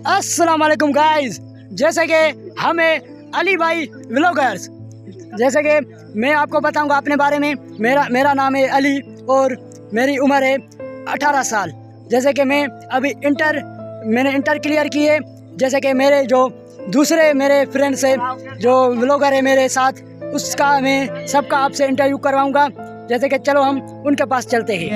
अस्सलाम वालेकुम गाइस, जैसे कि हमें अली भाई व्लॉगर्स, जैसे कि मैं आपको बताऊंगा अपने बारे में। मेरा नाम है अली और मेरी उम्र है 18 साल। जैसे कि मैंने इंटर क्लियर की है। जैसे कि मेरे जो दूसरे मेरे फ्रेंड्स हैं जो व्लॉगर है मेरे साथ, उसका मैं सबका आपसे इंटरव्यू करवाऊंगा। जैसे कि चलो हम उनके पास चलते हैं।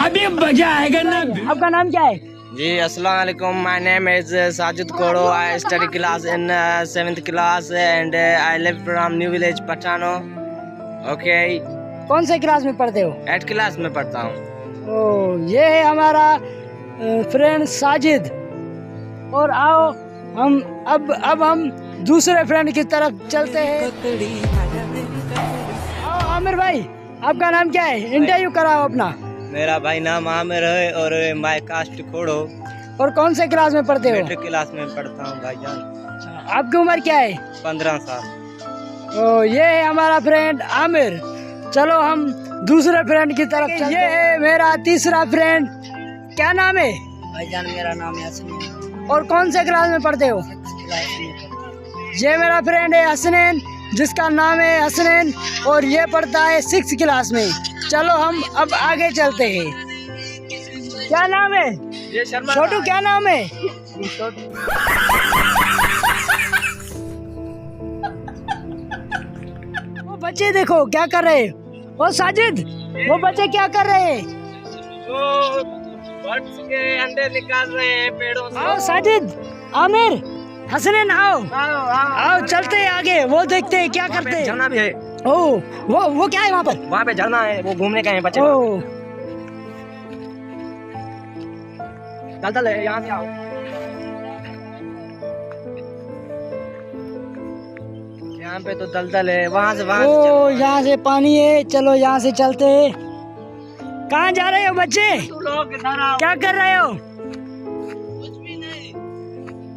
अभी मजा आएगा ना। आपका नाम क्या है? जी अस्सलाम वालेकुम, my name is Sajid Kodo. I study class in 7th class and I live from new village Pathano. Okay, कौन से क्लास में पढ़ते हो? 8th क्लास में पढ़ता हूँ। ओ, ये है हमारा फ्रेंड साजिद। और आओ अब हम दूसरे फ्रेंड की तरफ चलते हैं। आओ आमिर भाई, आपका नाम क्या है? इंटरव्यू कराओ अपना। मेरा भाई नाम आमिर है और माय कास्ट कोड़ो। और कौन से क्लास में पढ़ते हो? 8th क्लास में पढ़ता हूँ भाईजान। आपकी उम्र क्या है? 15 साल। ओ, ये है हमारा फ्रेंड आमिर। चलो हम दूसरे फ्रेंड की तरफ चलते हैं। ये है मेरा तीसरा फ्रेंड। क्या नाम है? भाईजान मेरा नाम है हसनैन। और कौन से क्लास में पढ़ते हो? ये मेरा फ्रेंड है हसनैन, जिसका नाम है हसनैन और ये पढ़ता है 6th क्लास में। चलो हम अब आगे चलते हैं। क्या नाम है? छोटू, क्या नाम है? वो बच्चे देखो क्या कर रहे हैं। ओ साजिद, वो बच्चे क्या कर रहे हैं? वो बर्ड्स के अंडे निकाल रहे हैं पेड़ों से। आओ साजिद, आमिर, हसनैन, आओ चलते हैं आगे। वो देखते हैं क्या करते हैं। झरना भी है। ओ, वो क्या है वहाँ पर? वहाँ पे झरना है, वो घूमने का है बच्चे। ओ, दलदल है, यहाँ से आओ। यहाँ पे तो दलदल है, वहाँ से ओ, यहाँ से पानी है। चलो यहाँ से चलते हैं। कहाँ जा रहे हो बच्चे? क्या कर रहे हो? कुछ भी नहीं।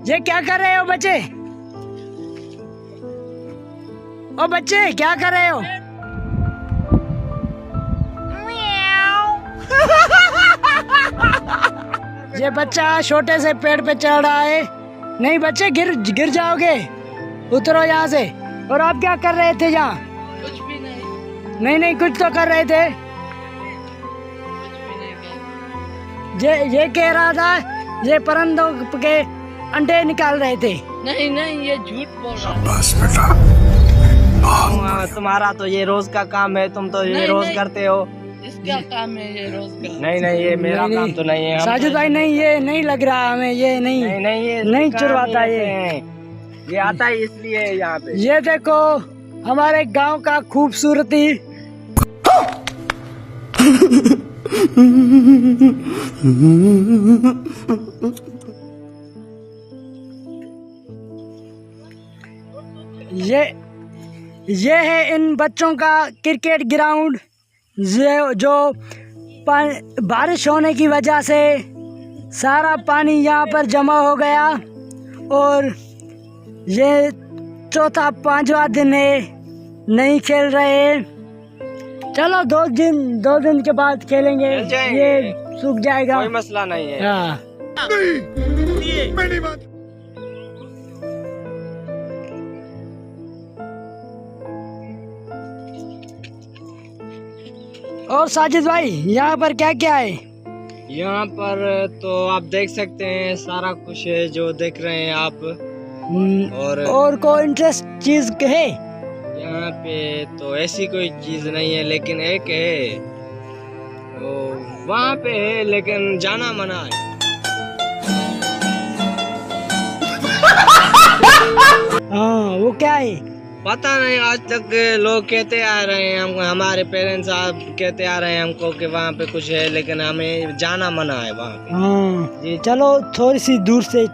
ये क्या कर रहे हो बच्चे? ओ बच्चे, क्या कर रहे हो? ये बच्चा छोटे से पेड़ पे चढ़ रहा है। नहीं बच्चे, गिर जाओगे, उतरो यहाँ से। और आप क्या कर रहे थे यहाँ? कुछ भी नहीं। नहीं, कुछ तो कर रहे थे। कुछ भी नहीं। ये कह रहा था ये परिंदों के अंडे निकाल रहे थे। नहीं, ये झूठ बोल रहा है। बस बेटा, तुम्हारा तो ये रोज का काम है, तुम तो ये रोज करते हो। इसका काम है ये रोज का। नहीं, ये मेरा काम तो नहीं है। साजिद भाई, नहीं, ये नहीं लग रहा हमें। ये नहीं ये नहीं काम चुरवाता ही ये। ऐसे है। ये आता है इसलिए यहाँ पे। ये देखो हमारे गांव का खूबसूरती। ये है इन बच्चों का क्रिकेट ग्राउंड, जो बारिश होने की वजह से सारा पानी यहाँ पर जमा हो गया। और ये 4-5वां दिन है, नहीं खेल रहे। चलो 2 दिन के बाद खेलेंगे, ये सूख जाएगा, कोई मसला नहीं है। हाँ। और साजिद भाई, यहाँ पर क्या क्या है? यहाँ पर तो आप देख सकते हैं, सारा कुछ है जो देख रहे हैं आप। और कोई इंटरेस्ट चीज है? यहाँ पे तो ऐसी कोई चीज नहीं है, लेकिन एक है, तो वहाँ पे है लेकिन जाना मना है। हाँ, वो क्या है? पता नहीं, आज तक लोग कहते आ रहे हैं हमको, हमारे पेरेंट्स आप कहते आ रहे हैं हमको कि वहाँ पे कुछ है, लेकिन हमें जाना मना है वहाँ पे। हाँ जी, चलो थोड़ी सी दूर से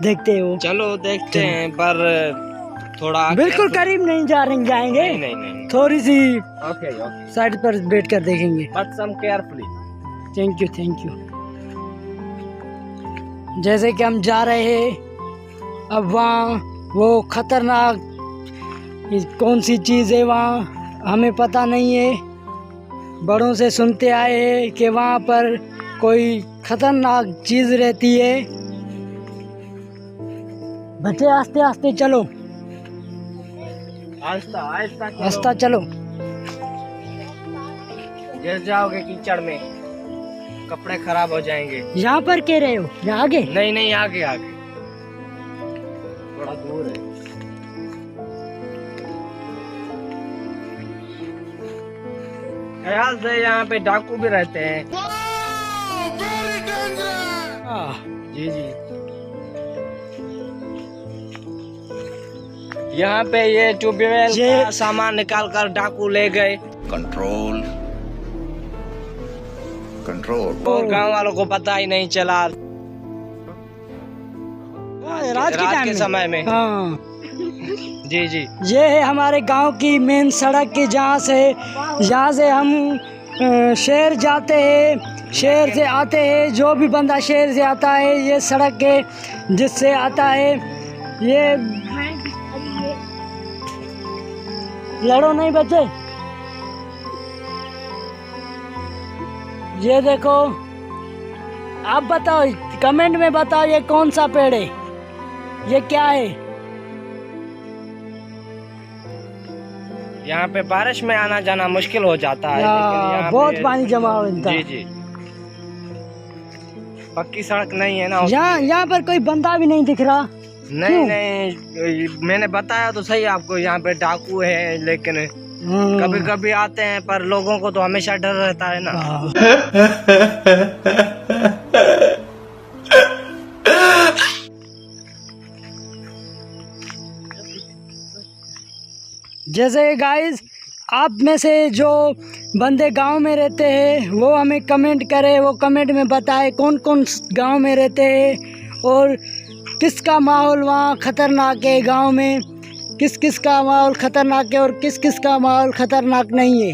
देखते हो। चलो देखते हैं, पर थोड़ा बिल्कुल करीब नहीं जाएंगे। नहीं। थोड़ी सी ओके साइड पर बैठ कर देखेंगे। But some carefully. Thank you. जैसे कि हम जा रहे हैं, अब वहाँ वो खतरनाक कौन सी चीज़ है वहाँ हमें पता नहीं है। बड़ों से सुनते आए हैं कि वहाँ पर कोई खतरनाक चीज रहती है। बच्चे आस्ते आस्ते चलो, आहिस्ता आहिस्ता चलो। रास्ता चलो। गिर जाओगे कीचड़ में, कपड़े खराब हो जाएंगे। यहाँ पर कह रहे हो या आगे? नहीं नहीं, आगे आगे, थोड़ा दूर है। ख्याल से यहाँ पे डाकू भी रहते हैं। जी जी, यहाँ पे ये ट्यूबवेल का सामान निकाल कर डाकू ले गए। Control control. और गांव वालों को पता ही नहीं चला रात के समय में। हाँ जी जी, ये है हमारे गांव की मेन सड़क की, जहाँ से हम शहर जाते हैं, शहर से आते हैं। जो भी बंदा शहर से आता है, ये सड़क के जिससे आता है। ये लड़ो नहीं बच्चे। ये देखो, आप बताओ, कमेंट में बताओ ये कौन सा पेड़ है, ये क्या है? यहाँ पे बारिश में आना जाना मुश्किल हो जाता है, लेकिन यहाँ बहुत पे- पानी जमा होता जी है। जी, पक्की सड़क नहीं है ना। यहाँ पर कोई बंदा भी नहीं दिख रहा। नहीं क्यों? नहीं, मैंने बताया तो सही आपको, यहाँ पे डाकू है, लेकिन कभी कभी आते हैं, पर लोगों को तो हमेशा डर रहता है ना। जैसे गाइस, आप में से जो बंदे गांव में रहते हैं वो हमें कमेंट करें, वो कमेंट में बताए कौन कौन गांव में रहते हैं और किसका माहौल वहाँ खतरनाक है। गांव में किस किस का माहौल खतरनाक है और किस किस का माहौल खतरनाक नहीं है।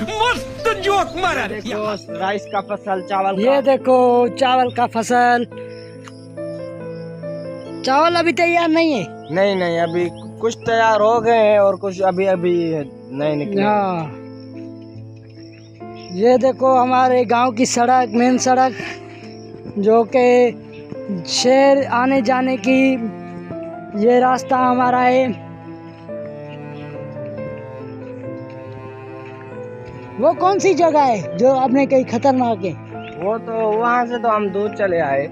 मस्त जोक मारा। देखो, राइस का फसल, चावल ये का। देखो चावल का फसल। चावल अभी तैयार नहीं है। नहीं नहीं, अभी कुछ तैयार हो गए हैं और कुछ अभी अभी नहीं निकले। हाँ, ये देखो हमारे गांव की सड़क, मेन सड़क, जो कि शहर आने जाने की ये रास्ता हमारा है। वो कौन सी जगह है जो आपने कही खतरनाक है? वो तो वहाँ से तो हम दूर चले आए।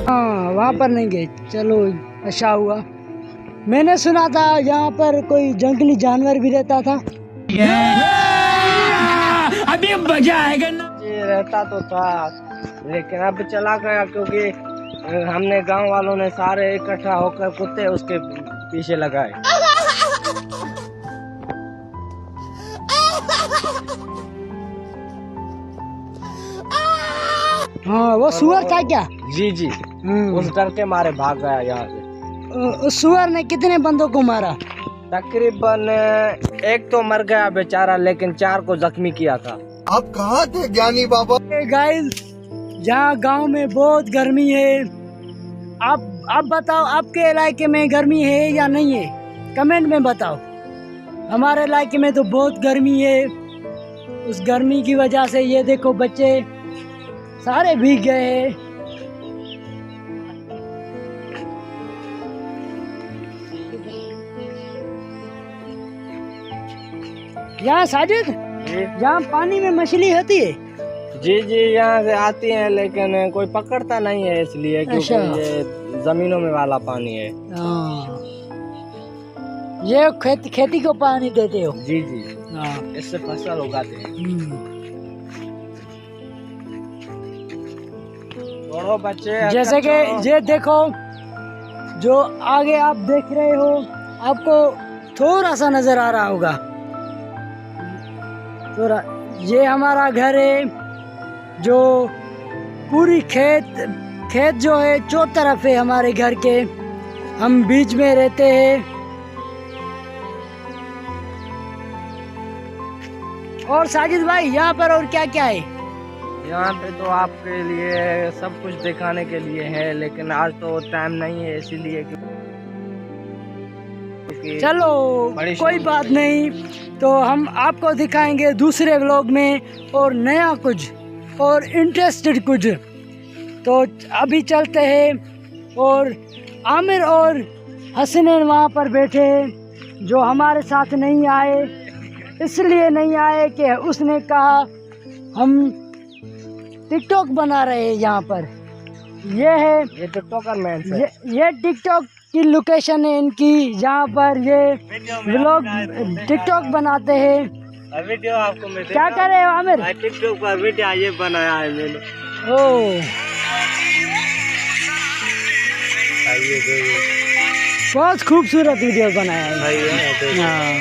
हाँ, वहाँ पर नहीं गए। चलो, अच्छा हुआ। मैंने सुना था यहाँ पर कोई जंगली जानवर भी रहता था। अभी मजा आएगा ना। ये रहता तो था, लेकिन अब चला गया, क्योंकि हमने गांव वालों ने सारे इकट्ठा होकर कुत्ते उसके पीछे लगाए। हाँ, वो सुअर था क्या? जी जी, उस डर के मारे भाग गया यहाँ से। उस सुअर ने कितने बंदों को मारा? तकरीबन एक तो मर गया बेचारा, लेकिन 4 को जख्मी किया था। आप कहाँ थे ज्ञानी बाबा? गाइस, यहाँ गांव में बहुत गर्मी है। आप बताओ, आपके इलाके में गर्मी है या नहीं है? कमेंट में बताओ। हमारे इलाके में तो बहुत गर्मी है। उस गर्मी की वजह से ये देखो बच्चे सारे भीग गए हैं। यहाँ साजिद, यहाँ पानी में मछली होती है? जी जी, यहाँ से आती है, लेकिन कोई पकड़ता नहीं है, इसलिए क्योंकि अच्छा। ये जमीनों में वाला पानी है। हाँ, ये खेती को पानी देते हो? जी जी, हाँ। इससे फसल उगाते हैं। छोड़ो बच्चे, जैसे कि ये देखो, जो आगे आप देख रहे हो, आपको थोड़ा सा नजर आ रहा होगा, थोड़ा। ये हमारा घर है, जो पूरी खेत जो है चौ तरफ है हमारे घर के। हम बीच में रहते हैं। और साजिद भाई, यहाँ पर और क्या क्या है? यहाँ पे तो आपके लिए सब कुछ दिखाने के लिए है, लेकिन आज तो टाइम नहीं है, इसीलिए क्योंकि की चलो बड़ी कोई बात नहीं, तो हम आपको दिखाएंगे दूसरे व्लॉग में और नया कुछ और इंटरेस्टेड कुछ। तो अभी चलते हैं, और आमिर और हसनैन वहाँ पर बैठे हैं, जो हमारे साथ नहीं आए, इसलिए नहीं आए कि उसने कहा हम टिकटॉक बना रहे हैं यहाँ पर। ये है ये टिकटॉकर मैन ये टिकटॉक की लोकेशन है इनकी, जहाँ पर ये व्लॉग टिकटॉक बनाते हैं। वीडियो आपको मैं क्या कर रहे हो आमिर? टिकटॉक पर वीडियो ये बनाया है मैंने। ओ बहुत खूबसूरत वीडियो बनाया है। हाँ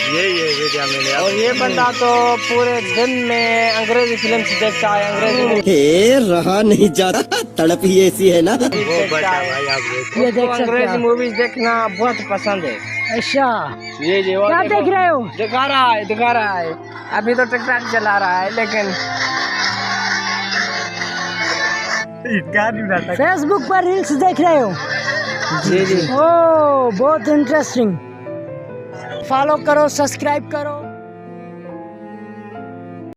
ये वीडियो मैंने। और ये बंदा तो पूरे दिन में अंग्रेजी फिल्म देखता है, अंग्रेजी रहा नहीं जाता, तड़प ही ऐसी है ना। वो बड़ा भाई आप ये देख सकते अंग्रेजी हैं। मूवीज देखना बहुत पसंद है। अच्छा ये क्या देख रहे हो? दिखा रहा है। अभी तो टिकटॉक चला रहा है, लेकिन फेसबुक पर रील्स देख रहे हो? जी ओ बहुत इंटरेस्टिंग। फॉलो करो, सब्सक्राइब करो।